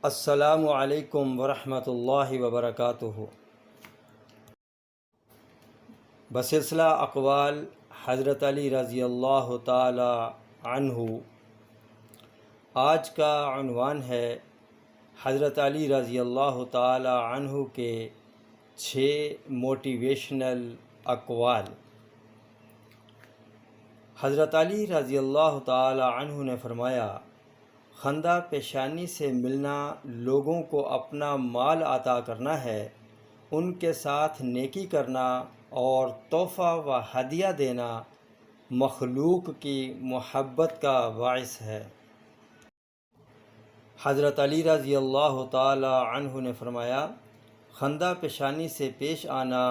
السلام علیکم ورحمۃ اللہ وبرکاتہ۔ بسلسلہ اقوال حضرت علی رضی اللہ تعالی عنہ، آج کا عنوان ہے حضرت علی رضی اللہ تعالی عنہ کے 6 موٹیویشنل اقوال۔ حضرت علی رضی اللہ تعالی عنہ نے فرمایا، خندہ پیشانی سے ملنا لوگوں کو اپنا مال عطا کرنا ہے، ان کے ساتھ نیکی کرنا اور تحفہ و ہدیہ دینا مخلوق کی محبت کا باعث ہے۔ حضرت علی رضی اللہ تعالی عنہ نے فرمایا، خندہ پیشانی سے پیش آنا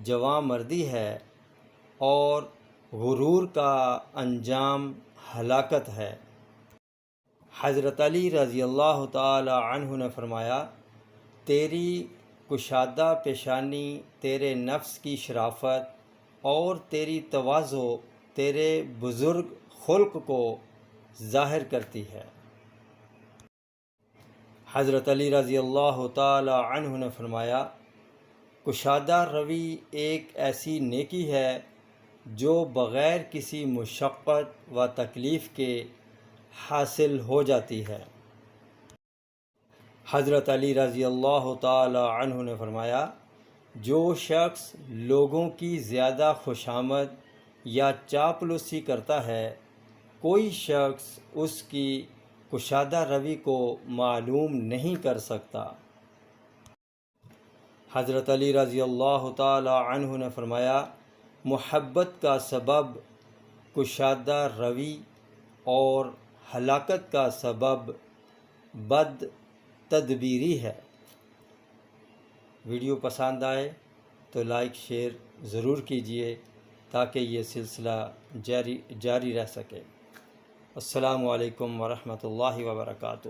جواں مردی ہے اور غرور کا انجام ہلاکت ہے۔ حضرت علی رضی اللہ تعالی عنہ نے فرمایا، تیری کشادہ پیشانی تیرے نفس کی شرافت اور تیری تواضع تیرے بزرگ خلق کو ظاہر کرتی ہے۔ حضرت علی رضی اللہ تعالی عنہ نے فرمایا، کشادہ روی ایک ایسی نیکی ہے جو بغیر کسی مشقت و تکلیف کے حاصل ہو جاتی ہے۔ حضرت علی رضی اللہ تعالی عنہ نے فرمایا، جو شخص لوگوں کی زیادہ خوشامد یا چاپلوسی کرتا ہے، کوئی شخص اس کی کشادہ روی کو معلوم نہیں کر سکتا۔ حضرت علی رضی اللہ تعالی عنہ نے فرمایا، محبت کا سبب کشادہ روی اور ہلاکت کا سبب بد تدبیری ہے۔ ویڈیو پسند آئے تو لائک شیئر ضرور کیجیے تاکہ یہ سلسلہ جاری رہ سکے۔ السلام علیکم ورحمۃ اللہ وبرکاتہ۔